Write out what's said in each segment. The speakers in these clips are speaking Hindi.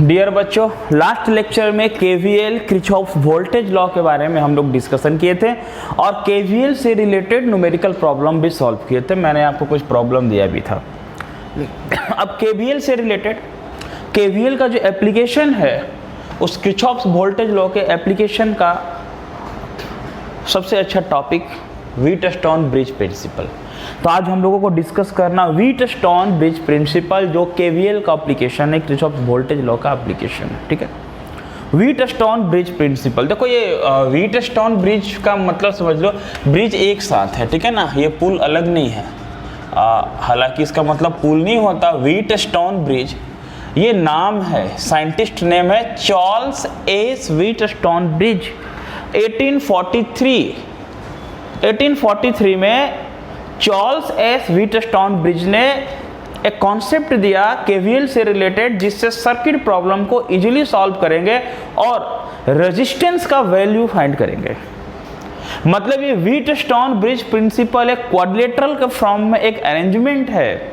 डियर बच्चों, लास्ट लेक्चर में केवीएल किरचॉफ वोल्टेज लॉ के बारे में हम लोग डिस्कशन किए थे और केवीएल से रिलेटेड न्यूमेरिकल प्रॉब्लम भी सॉल्व किए थे। मैंने आपको कुछ प्रॉब्लम दिया भी था। अब केवीएल से रिलेटेड केवीएल का जो एप्लीकेशन है उस किरचॉफ वोल्टेज लॉ के एप्लीकेशन का सबसे अच्छा टॉपिक व्हीटस्टोन ब्रिज प्रिंसिपल। तो आज हम लोगों को डिस्कस करना व्हीटस्टोन ब्रिज प्रिंसिपल, जो केवीएल का एप्लीकेशन है, किरचॉफ वोल्टेज लॉ का एप्लीकेशन है। ठीक है, व्हीटस्टोन ब्रिज प्रिंसिपल। देखो ये व्हीटस्टोन ब्रिज का मतलब समझ लो, ब्रिज एक साथ है, ठीक है ना, ये पुल अलग नहीं है। हालांकि इसका मतलब पुल नहीं होता। व्हीटस्टोन ब्रिज ये नाम है, साइंटिस्ट नेम है चार्ल्स एस व्हीटस्टोन ब्रिज। 1843 में चार्ल्स एस व्हीटस्टोन ब्रिज ने एक कॉन्सेप्ट दिया केवीएल से रिलेटेड, जिससे सर्किट प्रॉब्लम को इजीली सॉल्व करेंगे और रेजिस्टेंस का वैल्यू फाइंड करेंगे। मतलब ये व्हीटस्टोन ब्रिज प्रिंसिपल एक क्वाड्रिलेटरल के फॉर्म में एक अरेंजमेंट है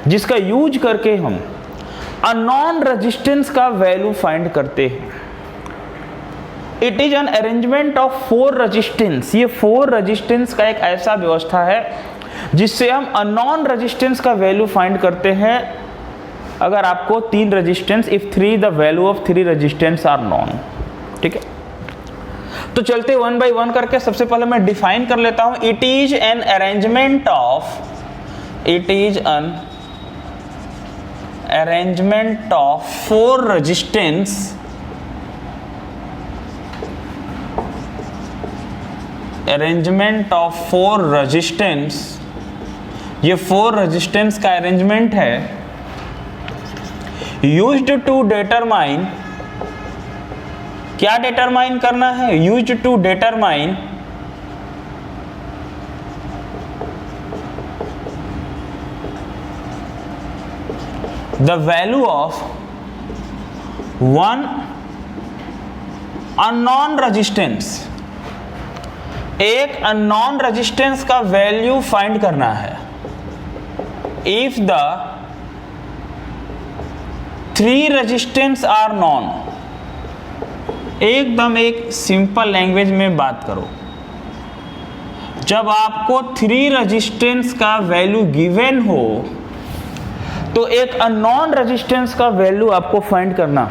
जिसका यूज करके हम अननोन रेजिस्टेंस का वैल्यू फाइंड करते हैं। It is an arrangement of 4 resistance. ये 4 रेजिस्टेंस का एक ऐसा व्यवस्था है जिससे हम अननोन रेजिस्टेंस का वैल्यू फाइंड करते हैं। अगर आपको 3 resistance, if 3 the value of 3 resistance are known. ठीक है, तो चलते 1 बाय 1 करके सबसे पहले मैं डिफाइन कर लेता हूं। It is an arrangement of 4 resistance ये 4 रेजिस्टेंस का अरेंजमेंट है यूज्ड टू डिटरमाइन, क्या डिटरमाइन करना है, used to determine the value of one unknown resistance. एक अननोन रेजिस्टेंस का वैल्यू फाइंड करना है if the 3 resistance are known. एकदम एक सिंपल लैंग्वेज में बात करो, जब आपको 3 रेजिस्टेंस का वैल्यू गिवन हो तो एक अननोन रेजिस्टेंस का वैल्यू आपको फाइंड करना।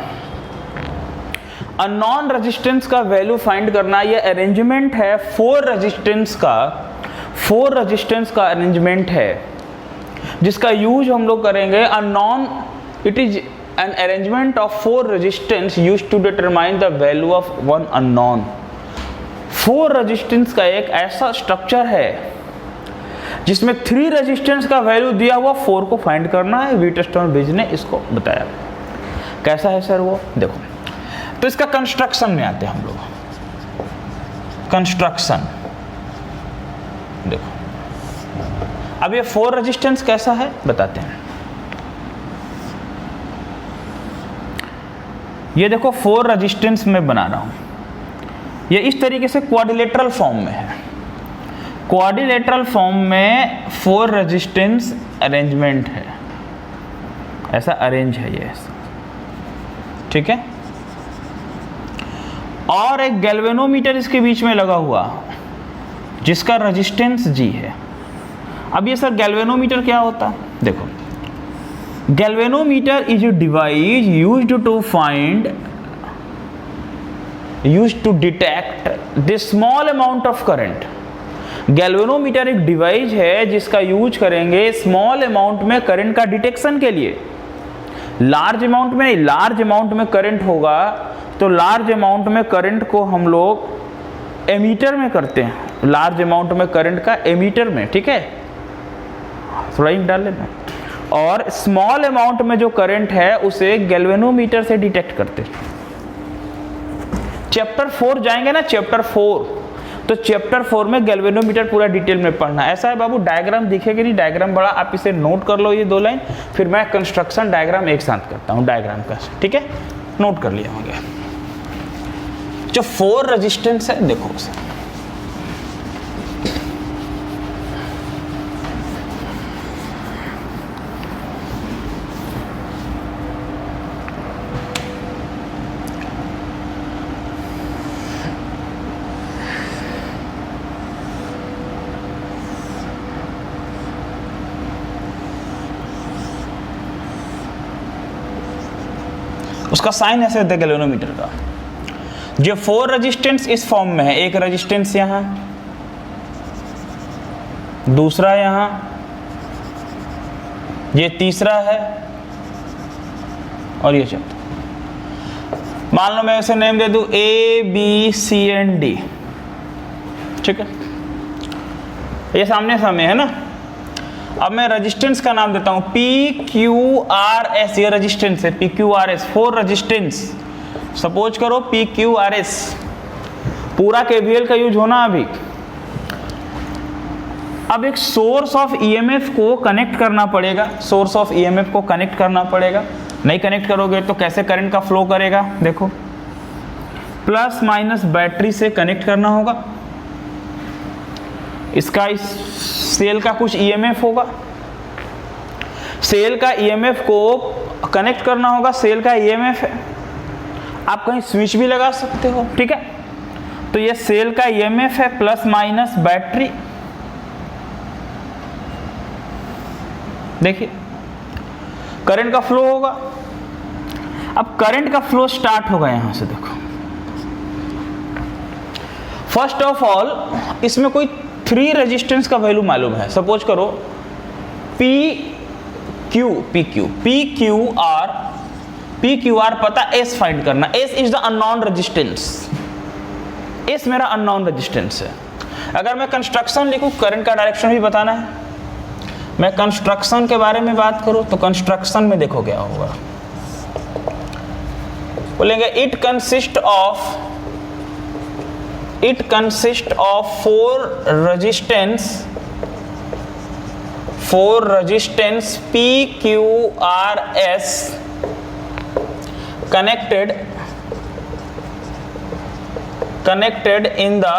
अननोन रेजिस्टेंस का वैल्यू फाइंड करना, ये अरेंजमेंट है 4 रेजिस्टेंस का अरेंजमेंट है जिसका यूज हम लोग करेंगे unknown. It is an arrangement of 4 resistance used to determine the value of one unknown. 4 resistance का एक ऐसा स्ट्रक्चर है जिसमें 3 रेजिस्टेंस का वैल्यू दिया हुआ, 4 को फाइंड करना है। व्हीटस्टोन ब्रिज ने इसको बताया। कैसा है सर वो, देखो। तो इसका कंस्ट्रक्शन में आते हैं हम लोग। कंस्ट्रक्शन देखो, अब ये 4 रेजिस्टेंस कैसा है बताते हैं। ये देखो 4 रेजिस्टेंस में बना रहा हूं, ये इस तरीके से क्वाड्रिलेटरल फॉर्म में है। क्वाड्रिलेटरल फॉर्म में 4 रेजिस्टेंस अरेंजमेंट है, ऐसा अरेंज है ये, ठीक है। और एक गैल्वेनोमीटर इसके बीच में लगा हुआ जिसका रेजिस्टेंस G है। अब ये सर गैल्वेनोमीटर क्या होता है, देखो। Galvanometer is a device used to detect the small amount of current. Galvanometer एक डिवाइस है जिसका यूज करेंगे स्मॉल अमाउंट में करंट का डिटेक्शन के लिए। लार्ज अमाउंट में करंट होगा तो लार्ज अमाउंट में करंट को हम लोग एमीटर में करते हैं। लार्ज अमाउंट में करंट का एमीटर में, ठीक है, थोड़ा इंक डाल लेना। और स्मॉल अमाउंट में जो करंट है उसे गैल्वेनोमीटर से डिटेक्ट करते हैं। चैप्टर 4 जाएंगे ना, चैप्टर 4, तो चैप्टर 4 में गैल्वेनोमीटर पूरा डिटेल में पढ़ना। ऐसा है बाबू, डायग्राम दिखेगी नहीं, डायग्राम बड़ा, आप इसे नोट कर लो ये 2 लाइन, फिर मैं कंस्ट्रक्शन डायग्राम एक साथ करता हूँ डायग्राम का, ठीक है, नोट कर लिया होंगे। जो 4 रेजिस्टेंस है देखो उसे, उसका साइन ऐसे होता है गैल्वेनोमीटर का। जो 4 रेजिस्टेंस इस फॉर्म में है, एक रेजिस्टेंस यहाँ, दूसरा यहाँ, ये तीसरा है और ये चौथा। मान लो मैं इसे नेम दे दूं A B C and D, ठीक है, ये सामने सामने है ना। अब मैं रेजिस्टेंस का नाम देता हूं PQRS, ये रेजिस्टेंस है PQRS, 4 रेजिस्टेंस, सपोज करो PQRS, पूरा KVL का यूज होना अभी। अब एक सोर्स ऑफ EMF को कनेक्ट करना पड़ेगा, सोर्स ऑफ EMF को कनेक्ट करना पड़ेगा। नहीं कनेक्ट करोगे तो कैसे करंट का फ्लो करेगा, देखो प्लस माइनस बैटरी से कनेक्ट करना होगा, इसका इस सेल का कुछ EMF होगा, सेल का EMF को कनेक्ट करना होगा, सेल का EMF है, आप कहीं स्विच भी लगा सकते हो, ठीक है। तो ये सेल का EMF है प्लस माइनस बैटरी, देखिए करंट का फ्लो होगा। अब करंट का फ्लो स्टार्ट होगा यहां से, देखो फर्स्ट ऑफ ऑल इसमें कोई 3 रेजिस्टेंस का वैल्यू मालूम है, सपोज करो PQR पता, S फाइंड करना, S is the unknown resistance, S मेरा अननोन रेजिस्टेंस है। अगर मैं कंस्ट्रक्शन लिखूं, करंट का डायरेक्शन भी बताना है, मैं कंस्ट्रक्शन के बारे में बात करूं तो कंस्ट्रक्शन में देखो क्या होगा, बोलेंगे it consist of 4 resistance PQRS connected in the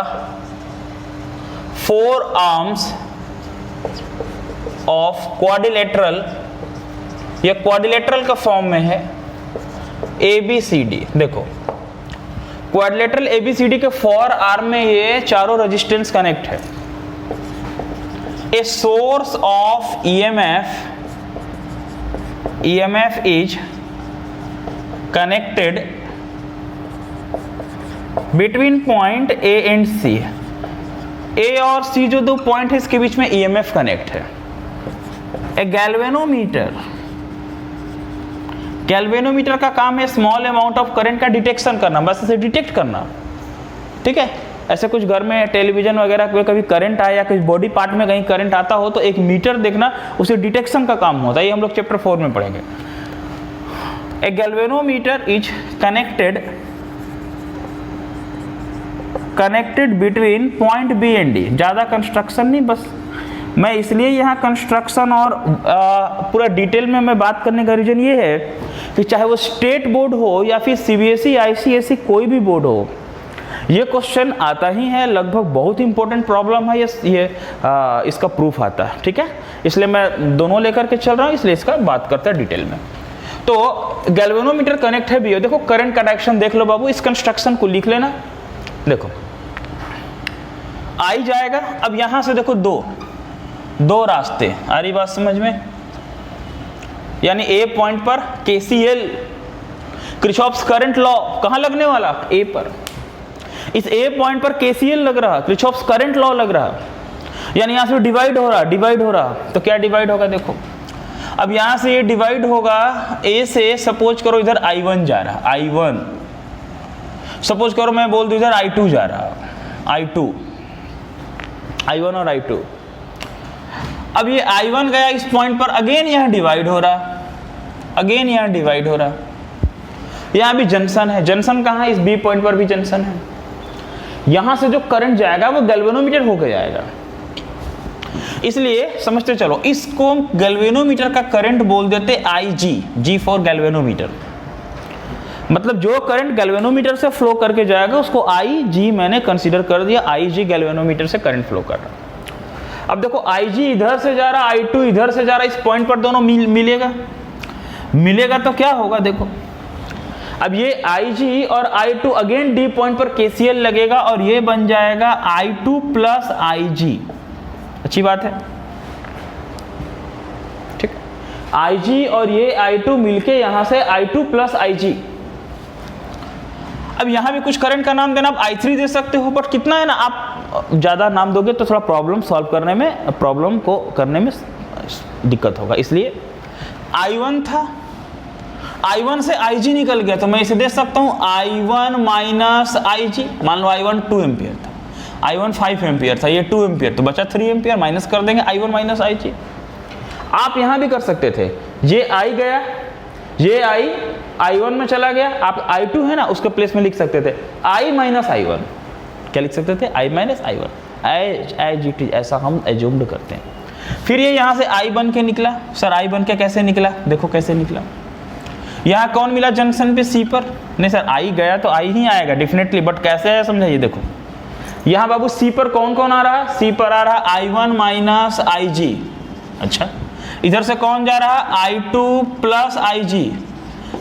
4 arms of quadrilateral, ये क्वाड्रिलेटरल का फॉर्म में है ABCD। देखो क्वाड्रिलेटरल ABCD के 4 आर्म में ये चारों रेजिस्टेंस कनेक्ट है। A source of EMF is connected between point A and C। A और C जो 2 पॉइंट है इसके बीच में EMF कनेक्ट है। गैल्वेनोमीटर का काम है स्मॉल अमाउंट ऑफ करंट का डिटेक्शन करना, बस इसे डिटेक्ट करना, ठीक है। ऐसे कुछ घर में टेलीविजन वगैरह पे कभी करंट आया या किसी बॉडी पार्ट में कहीं करंट आता हो तो एक मीटर देखना, उसे डिटेक्शन का काम होता है, ये हम लोग चैप्टर 4 में पढ़ेंगे। A galvanometer is connected between point B and D। ज़्यादा कंस्ट्रक्शन नहीं, बस मैं इसलिए यहाँ कंस्ट्रक्शन और पूरा डिटेल में मैं बात करने का रीजन ये है कि चाहे वो स्टेट बोर्ड हो या फिर CBSE ICSE कोई भी बोर्ड हो, ये क्वेश्चन आता ही है लगभग, बहुत इंपॉर्टेंट प्रॉब्लम है ये इसका प्रूफ आता है, ठीक है। इसलिए मैं दोनों लेकर के चल रहा हूँ, इसलिए इसका बात करते हैं डिटेल में। तो गैल्वेनोमीटर कनेक्ट है भी, देखो करंट का डायरेक्शन देख लो बाबू, इस कंस्ट्रक्शन को लिख लेना। देखो आई जाएगा, अब यहां से देखो दो रास्ते, आ रही बात समझ में, यानी ए पॉइंट पर KCL किरचॉफ्स करंट लॉ कहां लगने वाला, ए पर। इस ए पॉइंट पर KCL लग रहा, किरचॉफ्स करंट लॉ लग रहा, यानी यहां से डिवाइड हो रहा। तो क्या डिवाइड होगा, देखो अब यहां से ये डिवाइड होगा, ए से सपोज करो इधर I1 जा रहा, I1 सपोज करो मैं बोल दूं इधर I2 जा रहा, I1 और I2। अब ये I1 गया इस पॉइंट पर, अगेन यहाँ डिवाइड हो रहा, यहाँ भी जंक्शन है। जंक्शन कहाँ है, इस B पॉइंट पर भी जंक्शन है। यहां से जो करंट जाएगा वो गैल्वेनोमीटर होकर जाएगा, इसलिए समझते चलो, इसको गैल्वेनोमीटर का करंट बोल देते IG, G फॉर गैल्वेनोमीटर। मतलब जो करंट गैल्वेनोमीटर से फ्लो करके जाएगा उसको IG मैंने कंसीडर कर दिया, IG गैल्वेनोमीटर से करंट फ्लो कर रहा। अब देखो IG इधर से जा रहा, I2 इधर से जा रहा, इस पॉइंट पर दोनों मिलेगा तो क्या होगा, देखो अब ये IG और I2 अगेन D पॉइंट पर KCL लगेगा और ये बन जाएगा I2 प्लस IG। अच्छी बात है, ठीक। IG और ये I2 मिलके यहां से I2 प्लस IG अब यहाँ भी कुछ करंट का नाम देना, आप I3 दे सकते हो, बट कितना है ना, आप ज़्यादा नाम दोगे तो थोड़ा प्रॉब्लम सॉल्व करने में, प्रॉब्लम को करने में दिक्कत होगा, इसलिए I1 था, I1 से IG निकल गया तो मैं इसे दे सकता हूँ I1 माइनस IG। मान लो I1 2 एम्पियर था, I1 5 एम्पियर था, ये 2 एम्पियर, तो बचा 3 एम्पियर, माइनस कर देंगे I1 माइनस IG। आप यहाँ भी कर सकते थे, ये I गया, ये I1 में चला गया, आप I2 है ना उसके प्लेस में लिख सकते थे I माइनस I1। क्या लिख सकते थे? I माइनस I1, IGT, ऐसा हम एज्यूम्ड करते हैं। फिर ये यहाँ से I बन के निकला। सर I बन के कैसे निकला? देखो कैसे निकला। यहाँ कौन मिला जंक्शन पे? C पर। नहीं सर I गया तो I ही आएगा डेफिनेटली, बट कैसे है समझाइए। देखो यहाँ बाबू C पर कौन कौन आ रहा? C पर आ रहा I1 माइनस IG। अच्छा, इधर से कौन जा रहा? I2 plus IG।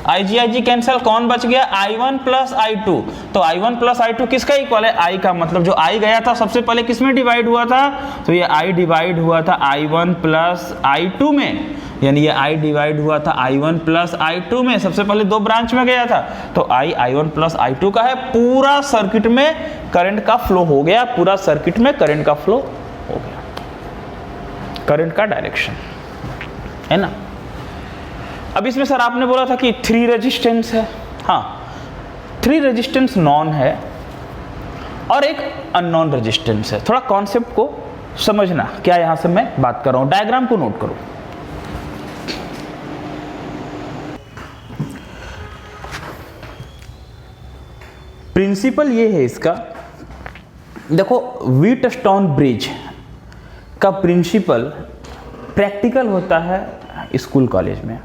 IG cancel, कौन बच गया? I1 plus I2। तो I1 प्लस I2 किसका इक्वल है? I का, मतलब जो I गया था सबसे पहले किस में डिवाइड हुआ था? तो ये I डिवाइड हुआ था I1 प्लस I2 में, यानी ये I डिवाइड हुआ था I1 प्लस I2 में, सबसे पहले दो ब्रांच में गया था। तो I1 प्लस I2 का है, पूरा सर्किट में करंट का फ्लो हो गया, पूरा सर्किट में करंट का फ्लो हो गया, करंट का डायरेक्शन है ना। अब इसमें सर आपने बोला था कि 3 रेजिस्टेंस है। हाँ, 3 रेजिस्टेंस नॉन है और एक अननोन रेजिस्टेंस है। थोड़ा कॉन्सेप्ट को समझना, क्या यहां से मैं बात कर रहा हूं, डायग्राम को नोट करो। प्रिंसिपल ये है इसका, देखो व्हीटस्टोन ब्रिज का प्रिंसिपल प्रैक्टिकल होता है स्कूल कॉलेज में।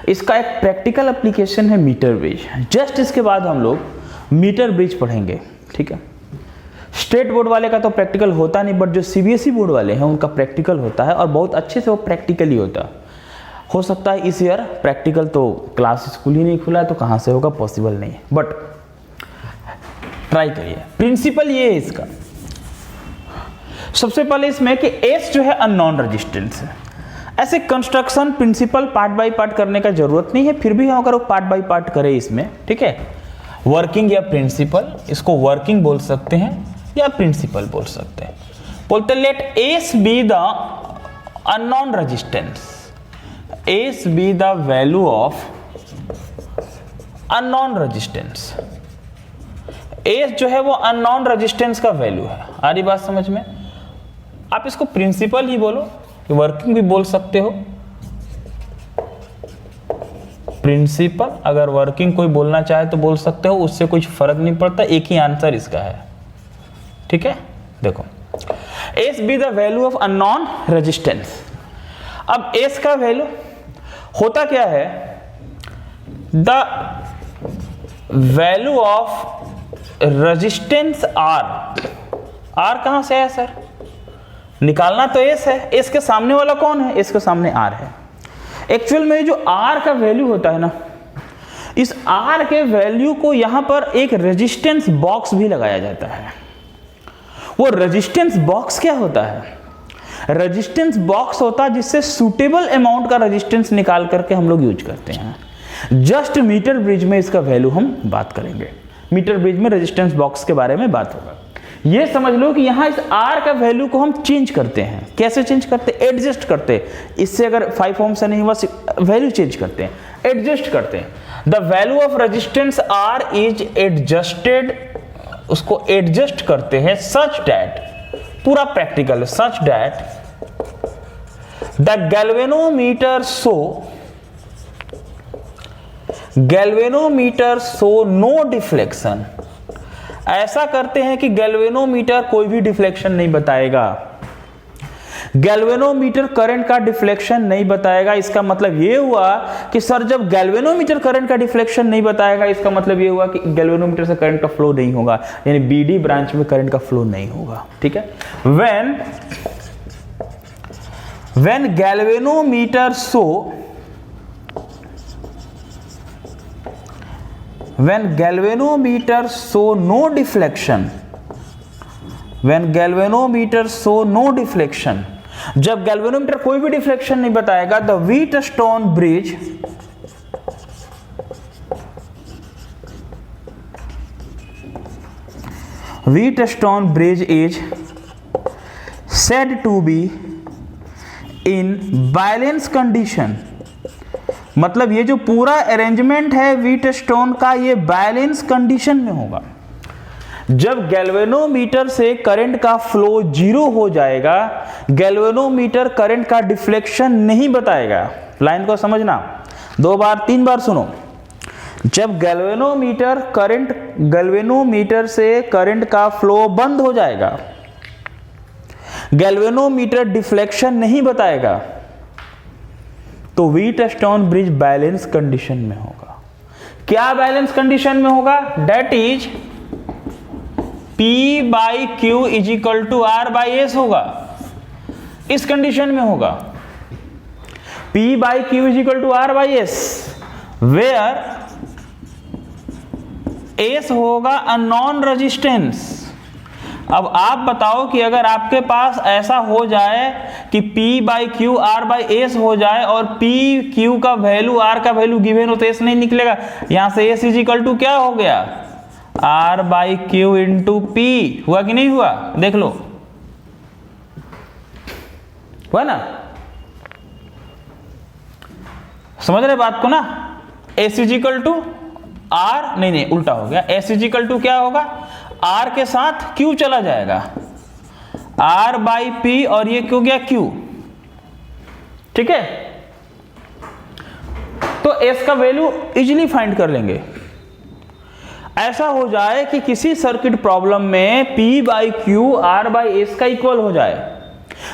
इसका एक प्रैक्टिकल एप्लीकेशन है मीटर ब्रिज। जस्ट इसके बाद हम लोग मीटर ब्रिज पढ़ेंगे, ठीक है। स्टेट बोर्ड वाले का तो प्रैक्टिकल होता नहीं, बट जो CBSE बोर्ड वाले हैं उनका प्रैक्टिकल होता है और बहुत अच्छे से वो प्रैक्टिकल ही होता है। हो सकता है इस ईयर प्रैक्टिकल, तो क्लास स्कूल ही नहीं खुला है तो कहाँ से होगा, पॉसिबल नहीं है, बट ट्राई करिए। प्रिंसिपल ये है इसका, सबसे पहले इसमें कि S जो है अननोन रेजिस्टेंस है। ऐसे construction principle part by part करने का जरूरत नहीं है, फिर भी हम अगर वो पार्ट बाय पार्ट करें इसमें, ठीक है। वर्किंग या प्रिंसिपल, इसको वर्किंग बोल सकते हैं या प्रिंसिपल बोल सकते हैं। बोलते let S be the unknown resistance, S be the value of unknown resistance. S जो है वो अननोन रेजिस्टेंस का वैल्यू है। आ रही बात समझ में? आप इसको प्रिंसिपल ही बोलो, वर्किंग भी बोल सकते हो। प्रिंसिपल, अगर वर्किंग कोई बोलना चाहे तो बोल सकते हो, उससे कुछ फर्क नहीं पड़ता, एक ही आंसर इसका है, ठीक है। देखो S be the value of unknown resistance. अब S का वैल्यू होता क्या है? The value of resistance R कहां से है सर? निकालना तो S है, S के सामने वाला कौन है? S के सामने R है। एक्चुअल में जो R का वैल्यू होता है ना, इस R के वैल्यू को यहां पर एक रेजिस्टेंस बॉक्स भी लगाया जाता है। वो रेजिस्टेंस बॉक्स क्या होता है? रेजिस्टेंस बॉक्स होता है जिससे सुटेबल अमाउंट का रेजिस्टेंस निकाल करके हम लोग यूज करते हैं। जस्ट मीटर ब्रिज में इसका वैल्यू हम बात करेंगे। मीटर ब्रिज में रेजिस्टेंस बॉक्स के बारे में बात होगा। ये समझ लो कि यहाँ इस R का वैल्यू को हम चेंज करते हैं। कैसे चेंज करते हैं? एडजस्ट करते हैं। इससे अगर 5 ओम से नहीं हुआ, वैल्यू चेंज करते हैं, एडजस्ट करते हैं। The value of resistance R is adjusted, उसको एडजस्ट करते हैं सच डैट, पूरा practical, such that the galvanometer so no deflection. ऐसा करते हैं कि गैल्वेनोमीटर कोई भी डिफ्लेक्शन नहीं बताएगा। गैल्वेनोमीटर करंट का डिफ्लेक्शन नहीं बताएगा। इसका मतलब ये हुआ कि सर जब गैल्वेनोमीटर करंट का डिफ्लेक्शन नहीं बताएगा, इसका मतलब ये हुआ कि गैल्वेनोमीटर से करंट का फ्लो नहीं होगा, यानी BD ब्रांच में करंट का फ्लो नहीं होगा, ठीक है। When galvanometer show when galvanometer show no deflection, जब गैल्वेनोमीटर कोई भी डिफ्लेक्शन नहीं बताएगा, the Wheatstone bridge is said to be in balance condition। मतलब ये जो पूरा अरेंजमेंट है व्हीटस्टोन का, ये बैलेंस कंडीशन में होगा। जब गैल्वेनोमीटर से करंट का फ्लो जीरो हो जाएगा, गैल्वेनोमीटर करंट का डिफ्लेक्शन नहीं बताएगा। लाइन को समझना, 2 बार 3 बार सुनो। जब गैल्वेनोमीटर से करंट का फ्लो बंद हो जाएगा, गैल्वेनोमीटर डिफ्लेक्शन नहीं बताएगा, तो व्हीटस्टोन ब्रिज बैलेंस कंडीशन में होगा। क्या बैलेंस कंडीशन में होगा? That is P by Q is equal to R by S होगा। इस कंडीशन में होगा P by Q is equal to R by S, where S होगा अननोन रेजिस्टेंस। अब आप बताओ कि अगर आपके पास ऐसा हो जाए कि P by Q R by S हो जाए और P क्यू का वैल्यू R का वैल्यू गिवन हो तो एस नहीं निकलेगा। यहां से एस इज इक्वल टू क्या हो गया? R by Q into P। हुआ कि नहीं हुआ? देख लो, हुआ ना? समझ रहे बात को ना? S is equal to R, नहीं उल्टा हो गया। एस इज इक्वल टू क्या होगा? R के साथ Q चला जाएगा, R बाई P, और ये क्यों गया Q। ठीक है, तो S का वैल्यू इजीली फाइंड कर लेंगे। ऐसा हो जाए कि किसी सर्किट प्रॉब्लम में P by Q R by S का इक्वल हो जाए।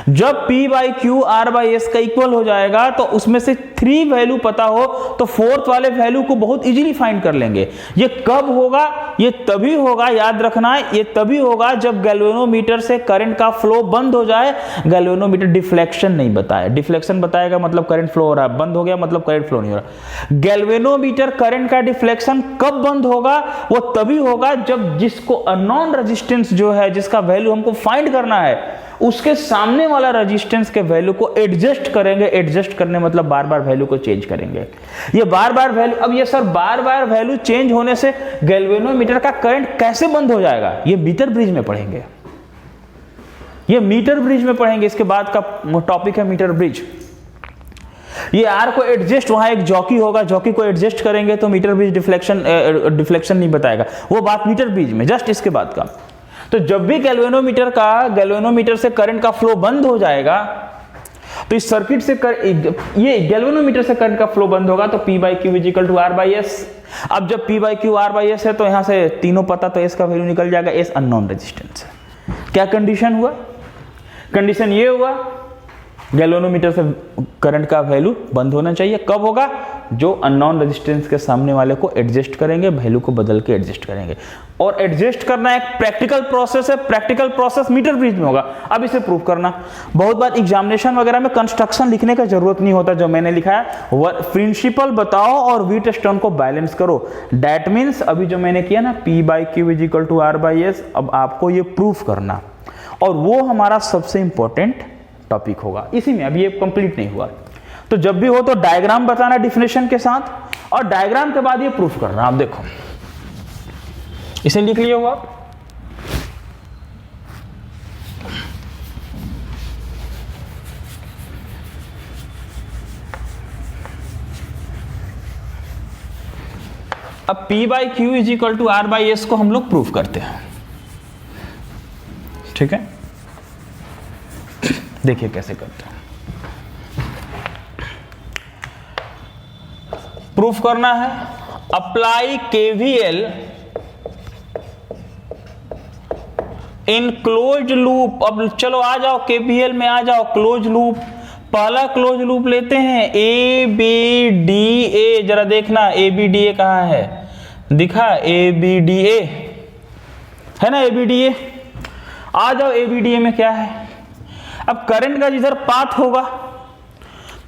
जब P by Q R by S का इक्वल हो जाएगा तो उसमें से 3 वैल्यू पता हो तो 4th वाले वैल्यू को बहुत इजीली फाइंड कर लेंगे। ये कब होगा? ये तभी होगा, याद रखना है, ये तभी होगा जब गैल्वेनोमीटर से करंट का फ्लो बंद हो जाए। गैल्वेनोमीटर डिफ्लेक्शन नहीं बताए, डिफ्लेक्शन बताएगा मतलब करंट फ्लो हो रहा है, बंद हो गया मतलब करंट फ्लो नहीं हो रहा। गैल्वेनोमीटर करंट का डिफ्लेक्शन कब बंद होगा? वो तभी होगा जब जिसको अननोन रेजिस्टेंस जो है, जिसका वैल्यू हमको फाइंड करना है, उसके सामने वाला रेजिस्टेंस के वैल्यू को एडजस्ट करेंगे। एडजस्ट करने मतलब बार बार वैल्यू को चेंज करेंगे। ये बार बार वैल्यू, अब ये सर बार बार वैल्यू चेंज होने से गैल्वेनोमीटर का करंट कैसे बंद हो जाएगा? ये मीटर ब्रिज में पढ़ेंगे, ये मीटर ब्रिज में पढ़ेंगे। इसके बाद का टॉपिक है मीटर ब्रिज। ये आर को एडजस्ट, वहां एक जॉकी होगा, जॉकी को एडजस्ट करेंगे तो मीटर ब्रिज डिफ्लेक्शन नहीं बताएगा। वो बात मीटर ब्रिज में, जस्ट इसके बाद का। तो जब भी गैल्वेनोमीटर से करंट का फ्लो बंद हो जाएगा तो इस सर्किट से ये गैल्वेनोमीटर से करंट का फ्लो बंद होगा तो P by Q is equal to R by S. अब जब P by Q R by S है तो यहां से तीनों पता, तो S का वैल्यू निकल जाएगा। S अननोन रेजिस्टेंस है। क्या कंडीशन हुआ? कंडीशन ये हुआ गैल्वेनोमीटर से करंट का वैल्यू बंद होना चाहिए। कब होगा? जो अननोन रेजिस्टेंस के सामने वाले को एडजस्ट करेंगे, वैल्यू को बदल के एडजस्ट करेंगे। और एडजस्ट करना एक प्रैक्टिकल प्रोसेस है, प्रैक्टिकल प्रोसेस मीटर ब्रिज में होगा। अब इसे प्रूव करना, बहुत बार एग्जामिनेशन वगैरह में कंस्ट्रक्शन लिखने का जरूरत नहीं होता। जो मैंने लिखा है प्रिंसिपल बताओ और व्हीटस्टोन को बैलेंस करो। दैट मीन्स अभी जो मैंने किया ना, P by Q is equal to R by S, अब आपको ये प्रूफ करना, और वो हमारा सबसे इंपॉर्टेंट टॉपिक होगा। इसी में अभी ये कंप्लीट नहीं हुआ, तो जब भी हो तो डायग्राम बताना डिफिनेशन के साथ, और डायग्राम के बाद ये प्रूफ करना। आप देखो, इसे लिख लिया हुआ। अब P by Q is equal to R by S को हम लोग प्रूफ करते हैं। ठीक है, देखिए कैसे करते हैं। प्रूफ करना है, apply KVL in close loop. अब चलो आ जाओ KVL में, आ जाओ क्लोज लूप। पहला क्लोज लूप लेते हैं ABDA। जरा देखना ABDA कहाँ है, दिखा ABDA है ना, ABDA। आ जाओ ABDA में क्या है। अब करंट का जिधर पाथ होगा,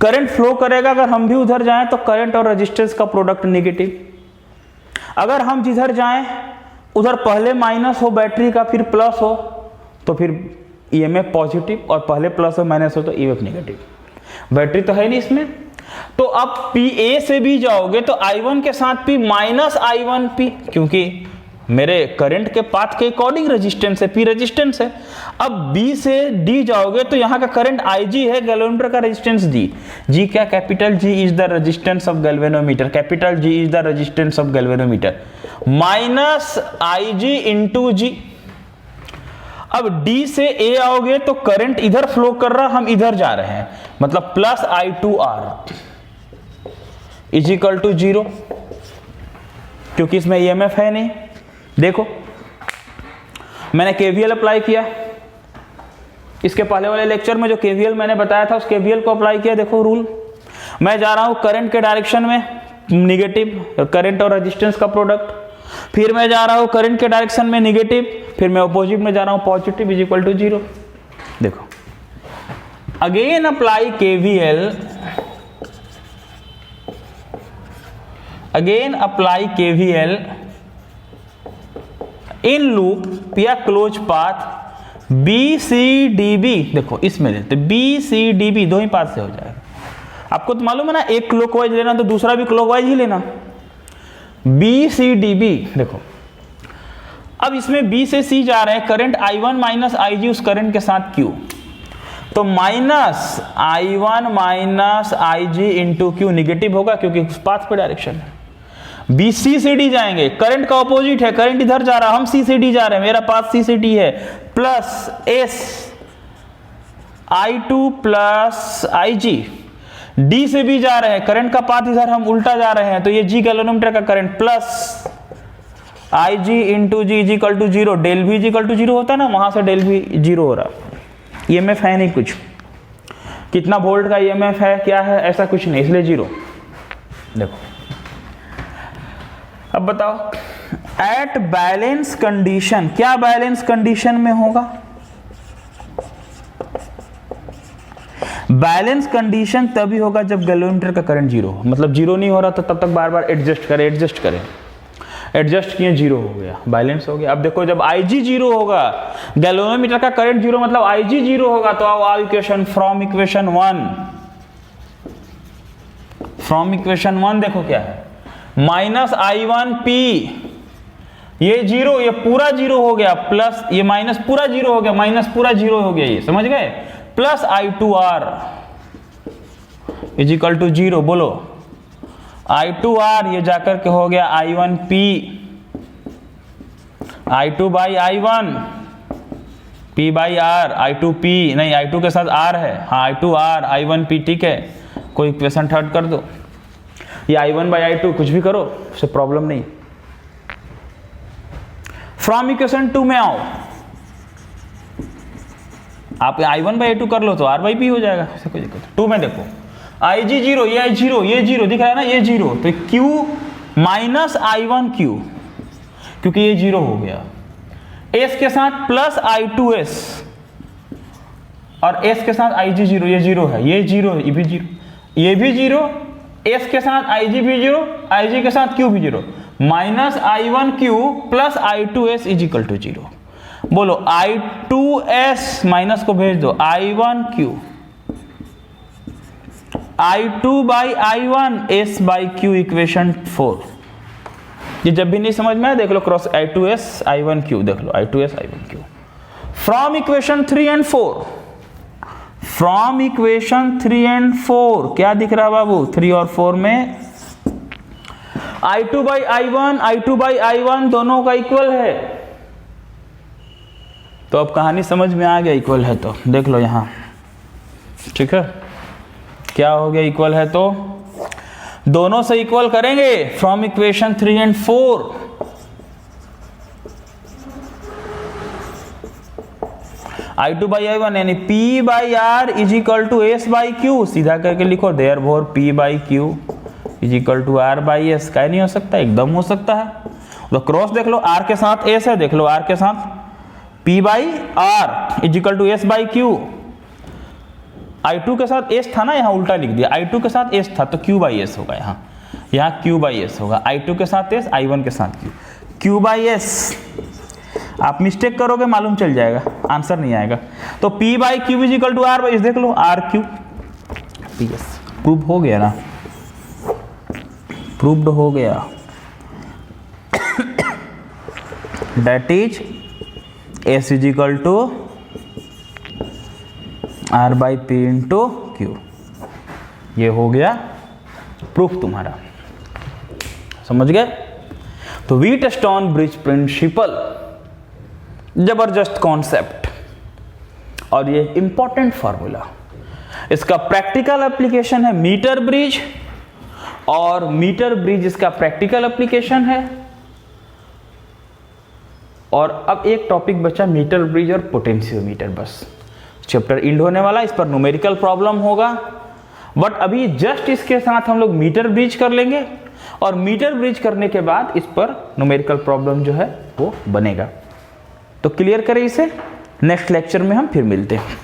करंट फ्लो करेगा, अगर हम भी उधर जाएं तो करंट और रेजिस्टेंस का प्रोडक्ट नेगेटिव। अगर हम जिधर जाएं उधर पहले माइनस हो बैटरी का, फिर प्लस हो तो फिर EMF पॉजिटिव, और पहले प्लस हो माइनस हो तो EMF नेगेटिव। बैटरी तो है नहीं इसमें। तो अब PA से भी जाओगे तो I1 के साथ P माइनस I1P, क्योंकि मेरे करंट के पाथ के अकॉर्डिंग रेजिस्टेंस है, P रेजिस्टेंस है। अब B से D जाओगे तो यहाँ का करंट IG है, गैल्वेनोमीटर का रेजिस्टेंस G क्या, capital G is the resistance of galvanometer, capital G is the resistance of galvanometer, minus IG into G। अब D से A आओगे तो करंट इधर फ्लो कर रहा, हम इधर जा रहे हैं, मतलब plus I2R is equal to 0, क्योंकि इसमें EMF है नहीं। देखो मैंने KVL अप्लाई किया, इसके पहले वाले लेक्चर में जो KVL मैंने बताया था उस KVL को अप्लाई किया। देखो रूल, मैं जा रहा हूं करंट के डायरेक्शन में निगेटिव, करंट और रेजिस्टेंस का प्रोडक्ट, फिर मैं जा रहा हूं करंट के डायरेक्शन में निगेटिव, फिर मैं अपोजिट में जा रहा हूं पॉजिटिव इज इक्वल टू 0। देखो again apply KVL, again apply KVL in loop या क्लोज पाथ BCDB। देखो इसमें लेते BCDB, दो ही पाथ से हो जाएगा। आपको तो मालूम है ना, एक क्लॉकवाइज लेना तो दूसरा भी क्लॉकवाइज ही लेना, BCDB। देखो अब इसमें B से C जा रहे हैं, करंट I1 माइनस IG उस करंट के साथ Q, तो minus I1 minus IG into Q negative होगा क्योंकि उस पाथ पे डायरेक्शन है। BC से D जाएंगे, करंट का ऑपोजिट है, करंट इधर जा रहा, हम C से D जा रहे हैं, मेरा पाथ C से D है, plus S I2 plus IG। D से B जा रहे हैं, करंट का पाथ इधर, हम उल्टा जा रहे हैं, तो ये G गैल्वेनोमीटर का current, plus IG into G is equal to 0। Del V is equal to 0 होता है ना, वहां से डेल V 0 हो रहा। EMF है नहीं कुछ, कितना वोल्ट का EMF है, क्या है, ऐसा कुछ नहीं, इसलिए 0। देखो अब बताओ एट बैलेंस कंडीशन, क्या बैलेंस कंडीशन में होगा, बैलेंस कंडीशन तभी होगा जब गैल्वेनोमीटर का करंट 0 हो, मतलब 0 नहीं हो रहा तो तब तक बार बार एडजस्ट करें, एडजस्ट किए 0 हो गया, बैलेंस हो गया। अब देखो जब IG 0 होगा, गैल्वेनोमीटर का करंट 0 मतलब IG 0 होगा, तो आओ इक्वेशन फ्रॉम इक्वेशन 1 देखो क्या है, माइनस I1P, ये 0, ये पूरा 0 हो गया, प्लस ये माइनस पूरा 0 हो गया, माइनस पूरा 0 हो गया, ये समझ गए, plus I2R is equal to 0। बोलो I2R ये जाकर के हो गया I1P, I2 by I1, P by R, I2P नहीं, I2 के साथ R है, हाँ I2R I1P, ठीक है, कोई इक्वेशन थर्ड कर दो, ये I1 बाई I2 कुछ भी करो, उससे प्रॉब्लम नहीं। फ्रॉम इक्वेशन 2 में आओ, आप I1 बाई I2 कर लो तो R बाई P हो जाएगा, ऐसे कोई दिक्कत। 2 में देखो IG 0, ये 0, ये 0 दिख रहा है ना, ये 0, तो Q माइनस I1Q, क्योंकि ये 0 हो गया, S के साथ प्लस I2S, और S के साथ IG 0, ये 0 है, ये 0 है, ये भी 0, ये भी 0, S के साथ IG भी 0, IG के साथ Q भी 0, minus I1Q plus I2S is equal to 0। बोलो I2S माइनस को भेज दो, I1Q, I2 by I1, S by Q equation 4। ये जब भी नहीं समझ में आए देख लो क्रॉस I2S I1Q, देख लो I2S I1Q। From equation 3 and 4, from equation 3 and 4 क्या दिख रहा है बाबू, 3 और 4 में I2 by I1, I2 by I1 दोनों का इक्वल है, तो अब कहानी समझ में आ गया, इक्वल है तो देख लो यहां, ठीक है, क्या हो गया, इक्वल है तो दोनों से इक्वल करेंगे, from equation 3 and 4। I2 by I1 यानी P by R is equal to S by Q, सीधा करके लिखो therefore P by Q is equal to R by S। क्या नहीं हो सकता, एकदम हो सकता है। तो क्रॉस देख लो, R के साथ S है, देख लो R के साथ P by R is equal to S by Q। I2 के साथ S था ना, यहाँ उल्टा लिख दिया, I2 के साथ S था तो Q बाई S होगा, यहाँ Q बाई S होगा, I2 के साथ S, I1 के साथ Q बाई S। आप मिस्टेक करोगे मालूम चल जाएगा, आंसर नहीं आएगा। तो P by Q is equal to R by S, देख लो RQ PS, प्रूव हो गया ना, प्रूव्ड हो गया। That is S is equal to R by P into Q. ये हो गया प्रूफ तुम्हारा, समझ गए। तो व्हीटस्टोन ब्रिज प्रिंसिपल जबरदस्त कॉन्सेप्ट और ये इंपॉर्टेंट फार्मूला। इसका प्रैक्टिकल एप्लीकेशन है मीटर ब्रिज, और मीटर ब्रिज इसका प्रैक्टिकल एप्लीकेशन है। और अब एक टॉपिक बचा मीटर ब्रिज और पोटेंशियोमीटर, बस चैप्टर एंड होने वाला। इस पर न्यूमेरिकल प्रॉब्लम होगा, बट अभी जस्ट इसके साथ हम लोग मीटर ब्रिज कर लेंगे, और मीटर ब्रिज करने के बाद इस पर न्यूमेरिकल प्रॉब्लम जो है वो बनेगा। तो क्लियर करें इसे, नेक्स्ट लेक्चर में हम फिर मिलते हैं।